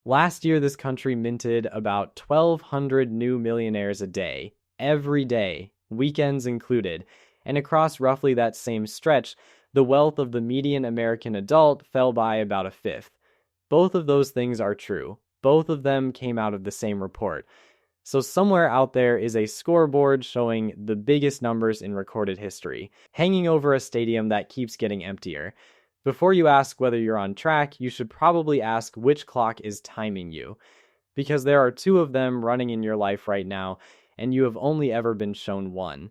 Last year, this country minted about 1,200 new millionaires a day, every day, weekends included. And across roughly that same stretch, the wealth of the median American adult fell by about a fifth. Both of those things are true. Both of them came out of the same report. So somewhere out there is a scoreboard showing the biggest numbers in recorded history, hanging over a stadium that keeps getting emptier. Before you ask whether you're on track, you should probably ask which clock is timing you, because there are two of them running in your life right now, and you have only ever been shown one.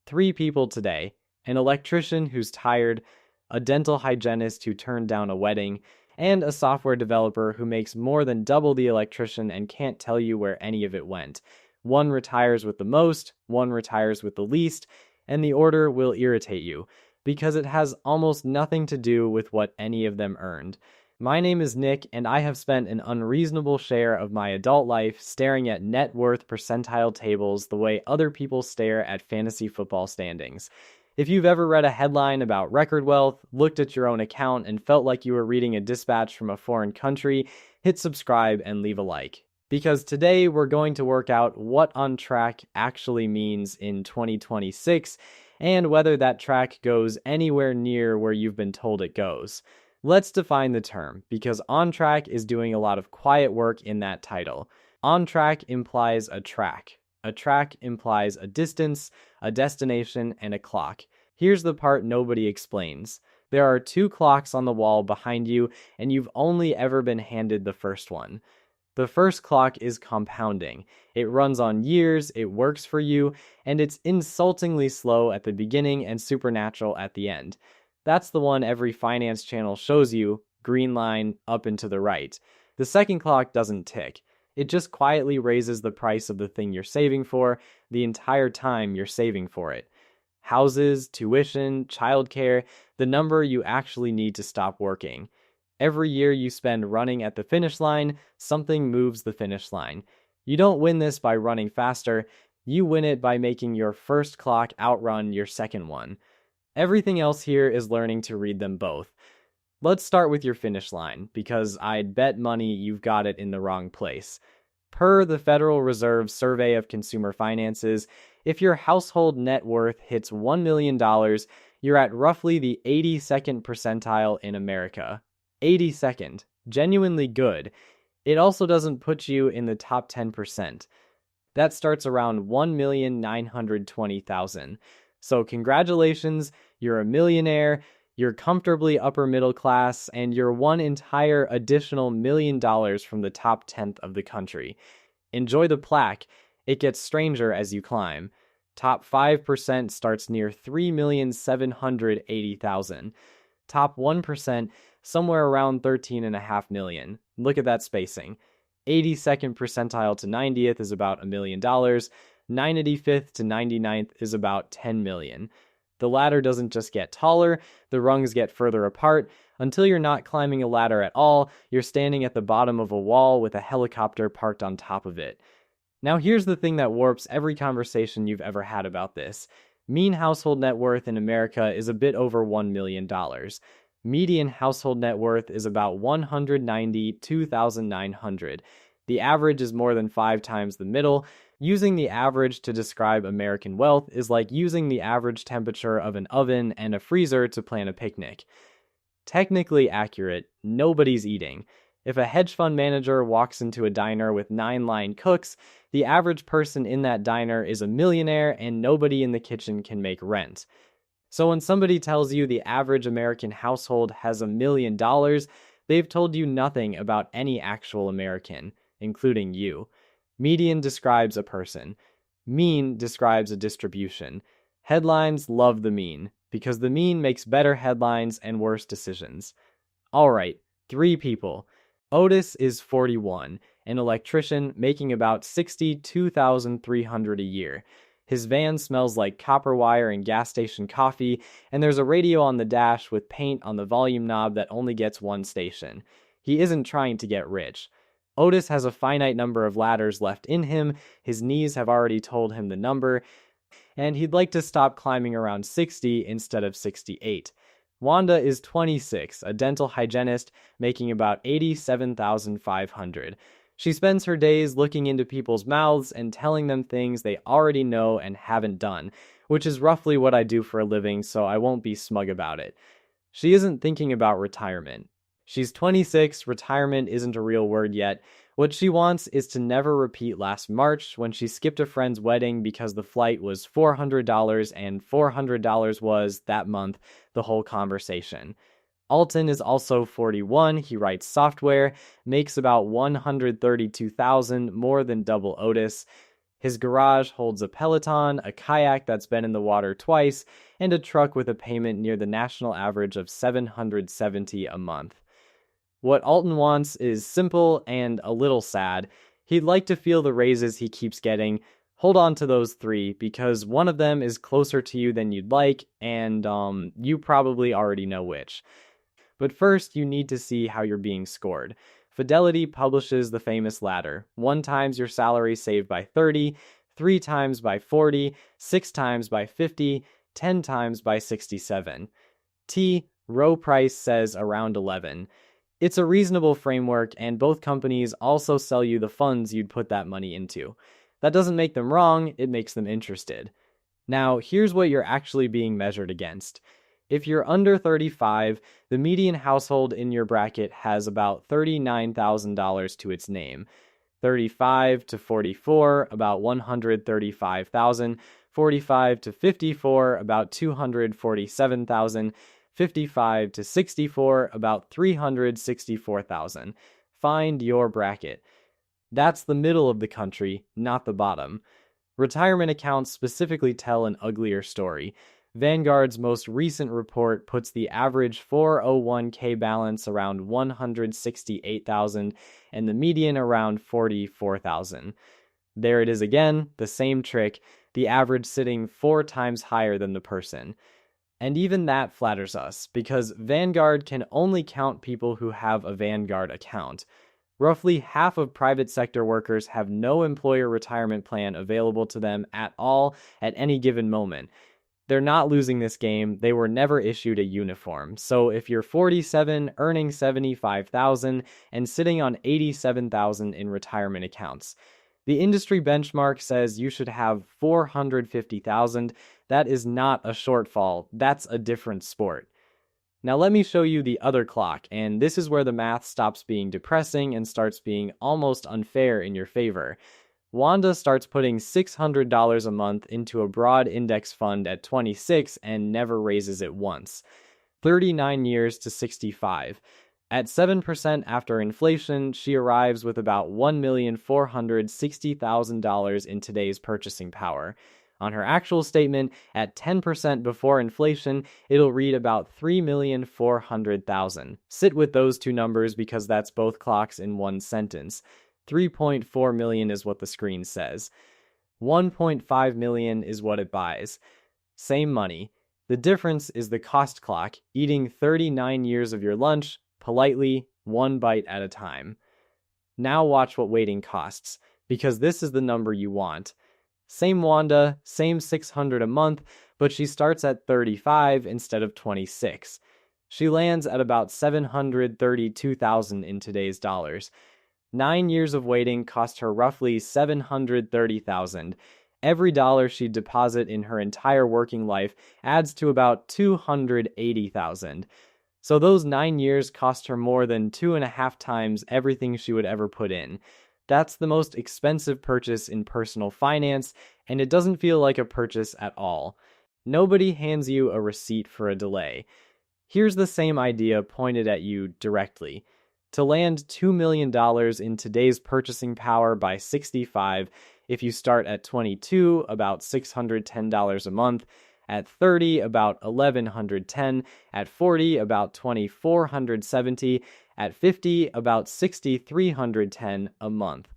Three people today: an electrician who's tired, a dental hygienist who turned down a wedding, and a software developer who makes more than double the electrician and can't tell you where any of it went. One retires with the most, one retires with the least, and the order will irritate you, because it has almost nothing to do with what any of them earned. My name is Nick, and I have spent an unreasonable share of my adult life staring at net worth percentile tables the way other people stare at fantasy football standings. If you've ever read a headline about record wealth, looked at your own account, and felt like you were reading a dispatch from a foreign country, hit subscribe and leave a like. Because today we're going to work out what on track actually means in 2026 and whether that track goes anywhere near where you've been told it goes. Let's define the term, because on track is doing a lot of quiet work in that title. On track implies a track. A track implies a distance, a destination, and a clock. Here's the part nobody explains. There are two clocks on the wall behind you, and you've only ever been handed the first one. The first clock is compounding. It runs on years, it works for you, and it's insultingly slow at the beginning and supernatural at the end. That's the one every finance channel shows you, green line up and to the right. The second clock doesn't tick. It just quietly raises the price of the thing you're saving for the entire time you're saving for it. Houses, tuition, childcare, the number you actually need to stop working. Every year you spend running at the finish line, something moves the finish line. You don't win this by running faster, you win it by making your first clock outrun your second one. Everything else here is learning to read them both. Let's start with your finish line, because I'd bet money you've got it in the wrong place. Per the Federal Reserve Survey of Consumer Finances, if your household net worth hits $1 million, you're at roughly the 82nd percentile in America. 82nd. Genuinely good. It also doesn't put you in the top 10%. That starts around 1,920,000. So congratulations, you're a millionaire, you're comfortably upper middle class, and you're one entire additional $1 million from the top 10th of the country. Enjoy the plaque. It gets stranger as you climb. Top 5% starts near 3,780,000. Top 1%, somewhere around 13.5 million. Look at that spacing. 82nd percentile to 90th is about $1 million. 95th to 99th is about 10 million. The ladder doesn't just get taller, the rungs get further apart. Until you're not climbing a ladder at all, you're standing at the bottom of a wall with a helicopter parked on top of it. Now here's the thing that warps every conversation you've ever had about this. Mean household net worth in America is a bit over $1 million. Median household net worth is about $192,900. The average is more than 5 times the middle. Using the average to describe American wealth is like using the average temperature of an oven and a freezer to plan a picnic. Technically accurate, nobody's eating. If a hedge fund manager walks into a diner with 9 line cooks, the average person in that diner is a millionaire and nobody in the kitchen can make rent. So when somebody tells you the average American household has $1 million, they've told you nothing about any actual American, including you. Median describes a person. Mean describes a distribution. Headlines love the mean, because the mean makes better headlines and worse decisions. Alright, 3 people. Otis is 41, an electrician making about $62,300 a year. His van smells like copper wire and gas station coffee, and there's a radio on the dash with paint on the volume knob that only gets one station. He isn't trying to get rich. Otis has a finite number of ladders left in him, his knees have already told him the number, and he'd like to stop climbing around 60 instead of 68. Wanda is 26, a dental hygienist making about $87,500. She spends her days looking into people's mouths and telling them things they already know and haven't done, which is roughly what I do for a living, so I won't be smug about it. She isn't thinking about retirement. She's 26, retirement isn't a real word yet. What she wants is to never repeat last March when she skipped a friend's wedding because the flight was $400 and $400 was, that month, the whole conversation. Alton is also 41, he writes software, makes about $132,000, more than double Otis. His garage holds a Peloton, a kayak that's been in the water twice, and a truck with a payment near the national average of $770 a month. What Alton wants is simple and a little sad. He'd like to feel the raises he keeps getting. Hold on to those three, because one of them is closer to you than you'd like, and you probably already know which. But first, you need to see how you're being scored. Fidelity publishes the famous ladder: 1 times your salary saved by 30, 3 times by 40, 6 times by 50, 10 times by 67. Row Price says around 11. It's a reasonable framework, and both companies also sell you the funds you'd put that money into. That doesn't make them wrong, it makes them interested. Now, here's what you're actually being measured against. If you're under 35, the median household in your bracket has about $39,000 to its name. 35 to 44, about $135,000. 45 to 54, about $247,000. 55 to 64, about $364,000. Find your bracket. That's the middle of the country, not the bottom. Retirement accounts specifically tell an uglier story. Vanguard's most recent report puts the average 401k balance around $168,000 and the median around $44,000. There it is again, the same trick, the average sitting 4 times higher than the person. And even that flatters us, because Vanguard can only count people who have a Vanguard account. Roughly half of private sector workers have no employer retirement plan available to them at all at any given moment. They're not losing this game, they were never issued a uniform. So if you're 47, earning $75,000, and sitting on $87,000 in retirement accounts, the industry benchmark says you should have $450,000. That is not a shortfall, that's a different sport. Now let me show you the other clock, and this is where the math stops being depressing and starts being almost unfair in your favor. Wanda starts putting $600 a month into a broad index fund at 26 and never raises it once. 39 years to 65. At 7% after inflation, she arrives with about $1,460,000 in today's purchasing power. On her actual statement, at 10% before inflation, it'll read about $3,400,000. Sit with those two numbers because that's both clocks in one sentence. 3.4 million is what the screen says. 1.5 million is what it buys. Same money. The difference is the cost clock, eating 39 years of your lunch, politely, one bite at a time. Now watch what waiting costs, because this is the number you want. Same Wanda, same $600 a month, but she starts at 35 instead of 26. She lands at about $732,000 in today's dollars. 9 years of waiting cost her roughly $730,000. Every dollar she'd deposit in her entire working life adds to about $280,000. So those 9 years cost her more than 2.5 times everything she would ever put in. That's the most expensive purchase in personal finance, and it doesn't feel like a purchase at all. Nobody hands you a receipt for a delay. Here's the same idea pointed at you directly. To land $2 million in today's purchasing power by 65, if you start at 22, about $610 a month, at 30, about $1,110, at 40, about $2,470, at 50, about $6,310 a month.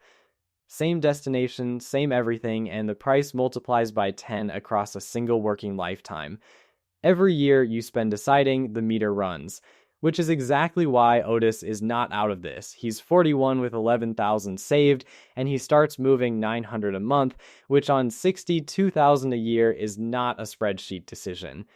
Same destination, same everything, and the price multiplies by 10 across a single working lifetime. Every year you spend deciding, the meter runs. Which is exactly why Otis is not out of this. He's 41 with $11,000 saved, and he starts moving $900 a month, which on $62,000 a year is not a spreadsheet decision.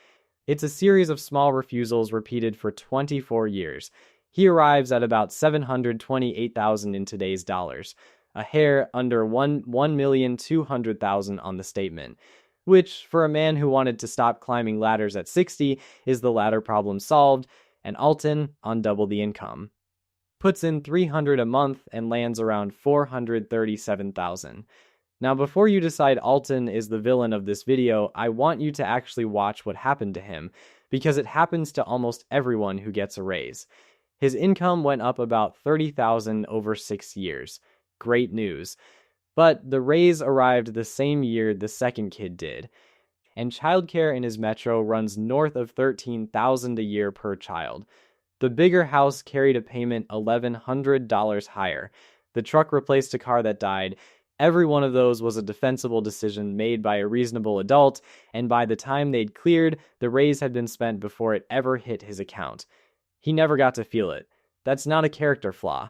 It's a series of small refusals repeated for 24 years. He arrives at about 728,000 in today's dollars, a hair under 1,200,000 on the statement, which, for a man who wanted to stop climbing ladders at 60, is the ladder problem solved, and Alton, on double the income, puts in 300 a month and lands around 437,000. Now, before you decide Alton is the villain of this video, I want you to actually watch what happened to him, because it happens to almost everyone who gets a raise. His income went up about 30,000 over 6 years. Great news. But the raise arrived the same year the second kid did. And childcare in his metro runs north of 13,000 a year per child. The bigger house carried a payment $1,100 higher. The truck replaced a car that died. Every one of those was a defensible decision made by a reasonable adult, and by the time they'd cleared, the raise had been spent before it ever hit his account. He never got to feel it. That's not a character flaw.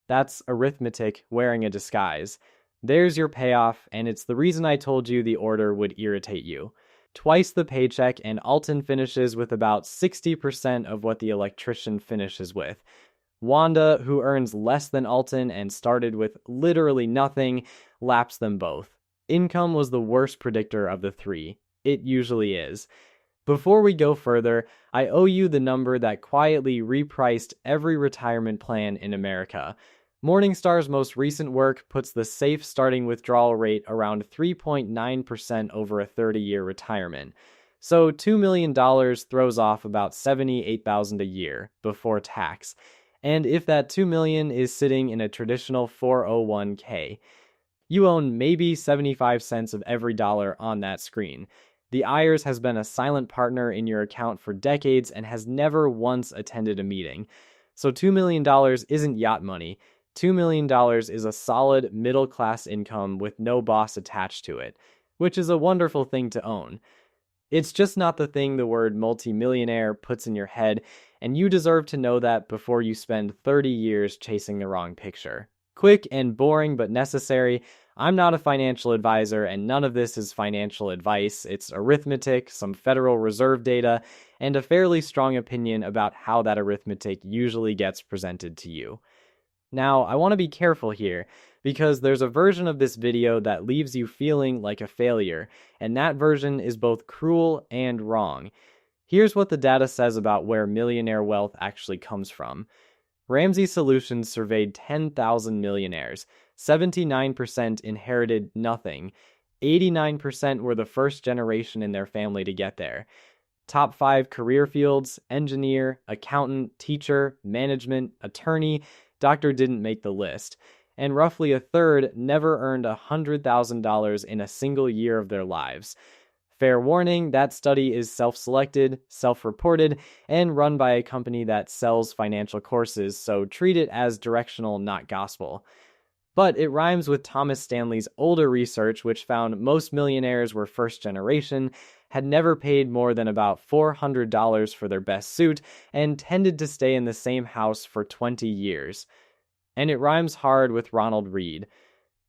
That's arithmetic wearing a disguise. There's your payoff, and it's the reason I told you the order would irritate you. Twice the paycheck, and Alton finishes with about 60% of what the electrician finishes with. Wanda, who earns less than Alton and started with literally nothing, laps them both. Income was the worst predictor of the three. It usually is. Before we go further, I owe you the number that quietly repriced every retirement plan in America. Morningstar's most recent work puts the safe starting withdrawal rate around 3.9% over a 30-year retirement. So $2 million throws off about $78,000 a year before tax. And if that $2 million is sitting in a traditional 401k, you own maybe 75 cents of every dollar on that screen. The IRS has been a silent partner in your account for decades and has never once attended a meeting. So $2 million isn't yacht money. $2 million is a solid middle-class income with no boss attached to it, which is a wonderful thing to own. It's just not the thing the word multi-millionaire puts in your head, and you deserve to know that before you spend 30 years chasing the wrong picture. Quick and boring but necessary. I'm not a financial advisor, and none of this is financial advice. It's arithmetic, some Federal Reserve data, and a fairly strong opinion about how that arithmetic usually gets presented to you. Now, I want to be careful here, because there's a version of this video that leaves you feeling like a failure, and that version is both cruel and wrong. Here's what the data says about where millionaire wealth actually comes from. Ramsey Solutions surveyed 10,000 millionaires. 79% inherited nothing. 89% were the first generation in their family to get there. Top 5 career fields: engineer, accountant, teacher, management, attorney. Doctor didn't make the list. And roughly a third never earned $100,000 in a single year of their lives. Fair warning, that study is self-selected, self-reported, and run by a company that sells financial courses, so treat it as directional, not gospel. But it rhymes with Thomas Stanley's older research, which found most millionaires were first generation, had never paid more than about $400 for their best suit, and tended to stay in the same house for 20 years. And it rhymes hard with Ronald Read.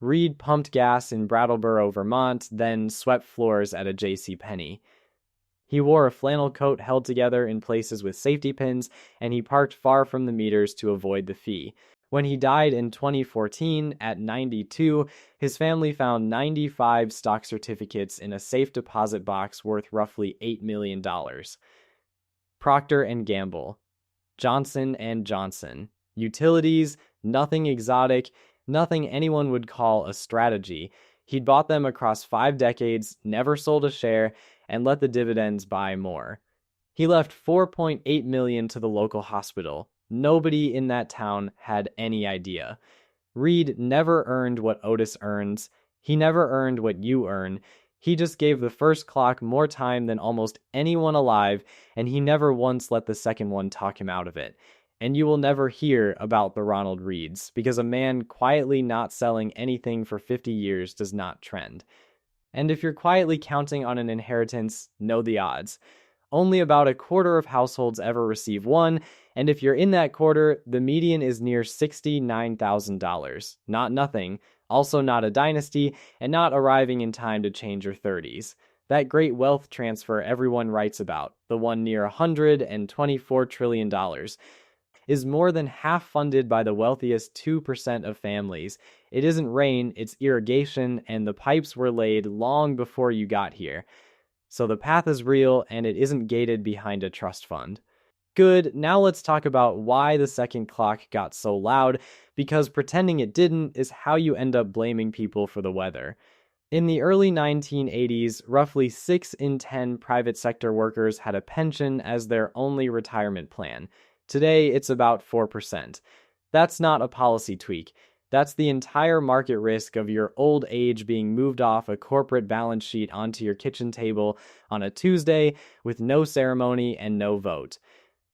Reed pumped gas in Brattleboro, Vermont, then swept floors at a JCPenney. He wore a flannel coat held together in places with safety pins, and he parked far from the meters to avoid the fee. When he died in 2014, at 92, his family found 95 stock certificates in a safe deposit box worth roughly $8 million. Procter & Gamble. Johnson & Johnson. Utilities, nothing exotic, nothing anyone would call a strategy. He'd bought them across 5 decades, never sold a share, and let the dividends buy more. He left $4.8 million to the local hospital. Nobody in that town had any idea. Reed never earned what Otis earns. He never earned what you earn. He just gave the first clock more time than almost anyone alive, and he never once let the second one talk him out of it. And you will never hear about the Ronald Reeds, because a man quietly not selling anything for 50 years does not trend. And if you're quietly counting on an inheritance, know the odds. Only about a quarter of households ever receive one, and if you're in that quarter, the median is near $69,000. Not nothing, also not a dynasty, and not arriving in time to change your 30s. That great wealth transfer everyone writes about, the one near $124 trillion, is more than half funded by the wealthiest 2% of families. It isn't rain, it's irrigation, and the pipes were laid long before you got here. So the path is real, and it isn't gated behind a trust fund. Good, now let's talk about why the second clock got so loud, because pretending it didn't is how you end up blaming people for the weather. In the early 1980s, roughly 6 in 10 private sector workers had a pension as their only retirement plan. Today, it's about 4%. That's not a policy tweak. That's the entire market risk of your old age being moved off a corporate balance sheet onto your kitchen table on a Tuesday with no ceremony and no vote.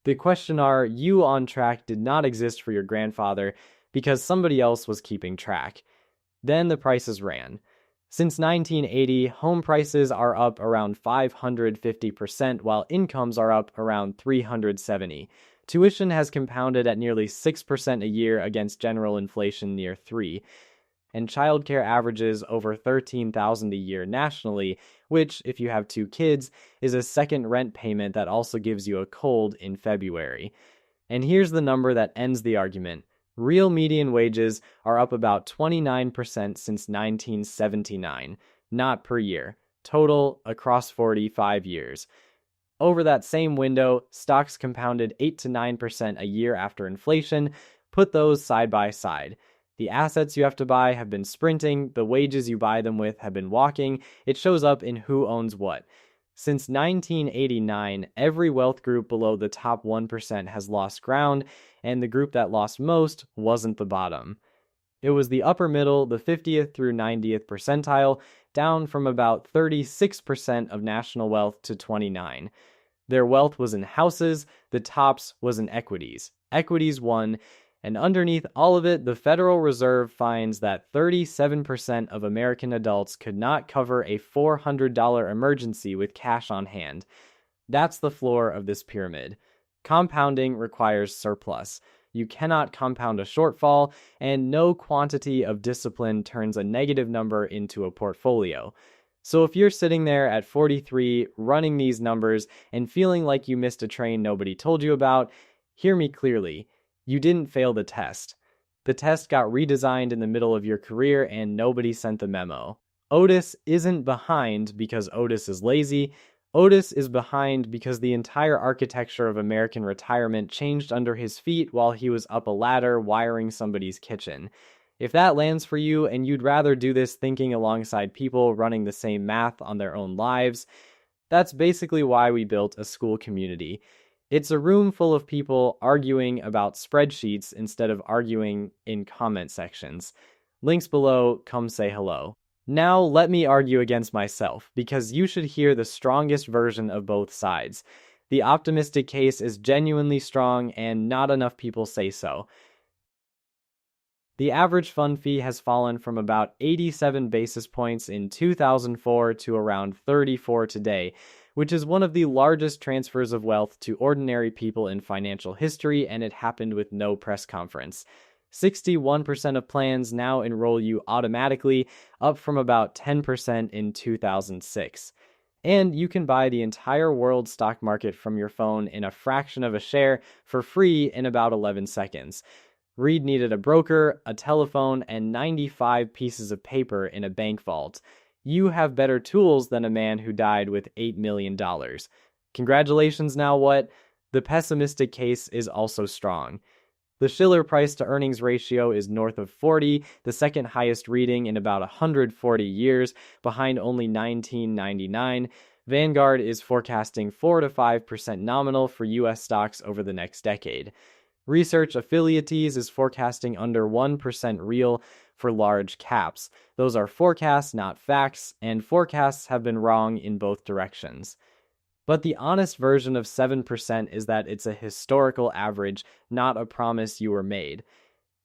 The question are, you on track did not exist for your grandfather because somebody else was keeping track. Then the prices ran. Since 1980, home prices are up around 550%, while incomes are up around 370%. Tuition has compounded at nearly 6% a year against general inflation near 3%, and childcare averages over $13,000 a year nationally, which, if you have 2 kids, is a second rent payment that also gives you a cold in February. And here's the number that ends the argument. Real median wages are up about 29% since 1979, not per year, total across 45 years. Over that same window, stocks compounded 8 to 9% a year after inflation. Put those side by side. The assets you have to buy have been sprinting, the wages you buy them with have been walking. It shows up in who owns what. Since 1989, every wealth group below the top 1% has lost ground, and the group that lost most wasn't the bottom. It was the upper middle, the 50th through 90th percentile, down from about 36% of national wealth to 29%. Their wealth was in houses, the tops was in equities. Equities won, and underneath all of it, the Federal Reserve finds that 37% of American adults could not cover a $400 emergency with cash on hand. That's the floor of this pyramid. Compounding requires surplus. You cannot compound a shortfall, and no quantity of discipline turns a negative number into a portfolio. So if you're sitting there at 43, running these numbers, and feeling like you missed a train nobody told you about, hear me clearly. You didn't fail the test. The test got redesigned in the middle of your career, and nobody sent the memo. Otis isn't behind because Otis is lazy. Otis is behind because the entire architecture of American retirement changed under his feet while he was up a ladder wiring somebody's kitchen. If that lands for you and you'd rather do this thinking alongside people running the same math on their own lives, that's basically why we built a school community. It's a room full of people arguing about spreadsheets instead of arguing in comment sections. Links below, come say hello. Now let me argue against myself, because you should hear the strongest version of both sides. The optimistic case is genuinely strong, and not enough people say so. The average fund fee has fallen from about 87 basis points in 2004 to around 34 today, which is one of the largest transfers of wealth to ordinary people in financial history, and it happened with no press conference. 61% of plans now enroll you automatically, up from about 10% in 2006. And you can buy the entire world stock market from your phone in a fraction of a share for free in about 11 seconds. Reed needed a broker, a telephone, and 95 pieces of paper in a bank vault. You have better tools than a man who died with $8 million. Congratulations, now what? The pessimistic case is also strong. The Shiller price-to-earnings ratio is north of 40, the second highest reading in about 140 years, behind only 1999. Vanguard is forecasting 4 to 5% nominal for U.S. stocks over the next decade. Research Affiliates is forecasting under 1% real for large caps. Those are forecasts, not facts, and forecasts have been wrong in both directions. But the honest version of 7% is that it's a historical average, not a promise you were made.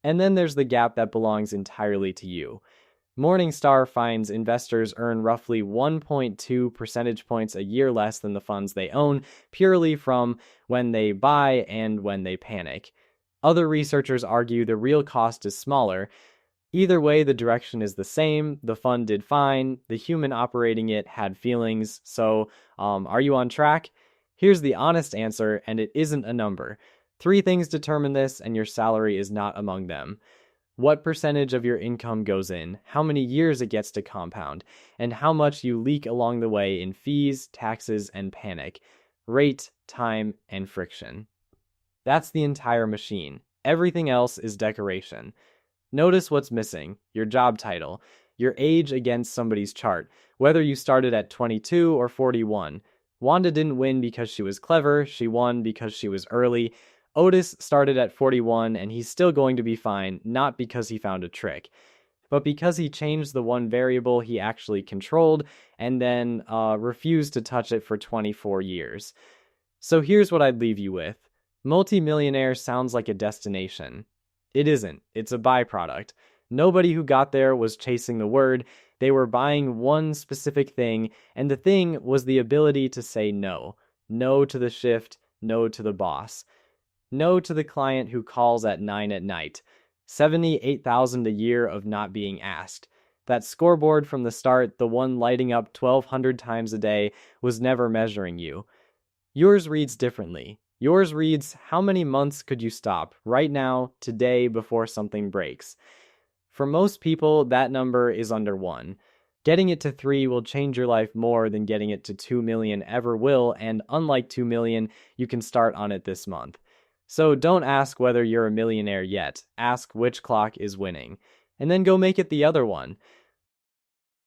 And then there's the gap that belongs entirely to you. Morningstar finds investors earn roughly 1.2 percentage points a year less than the funds they own, purely from when they buy and when they panic. Other researchers argue the real cost is smaller. Either way, the direction is the same. The fund did fine. The human operating it had feelings. So, are you on track? Here's the honest answer, and it isn't a number. Three things determine this, and your salary is not among them. What percentage of your income goes in, how many years it gets to compound, and how much you leak along the way in fees, taxes, and panic, rate, time, and friction. That's the entire machine. Everything else is decoration. Notice what's missing: your job title, your age against somebody's chart, whether you started at 22 or 41. Wanda didn't win because she was clever, she won because she was early. Otis started at 41 and he's still going to be fine, not because he found a trick, but because he changed the one variable he actually controlled and then refused to touch it for 24 years. So here's what I'd leave you with. Multi-millionaire sounds like a destination. It isn't. It's a byproduct. Nobody who got there was chasing the word. They were buying one specific thing, and the thing was the ability to say no. No to the shift, no to the boss. No to the client who calls at 9 at night. 78,000 a year of not being asked. That scoreboard from the start, the one lighting up 1,200 times a day, was never measuring you. Yours reads differently. Yours reads, how many months could you stop right now, today, before something breaks? For most people, that number is under 1. Getting it to 3 will change your life more than getting it to 2 million ever will, and unlike 2 million, you can start on it this month. So don't ask whether you're a millionaire yet. Ask which clock is winning. And then go make it the other one.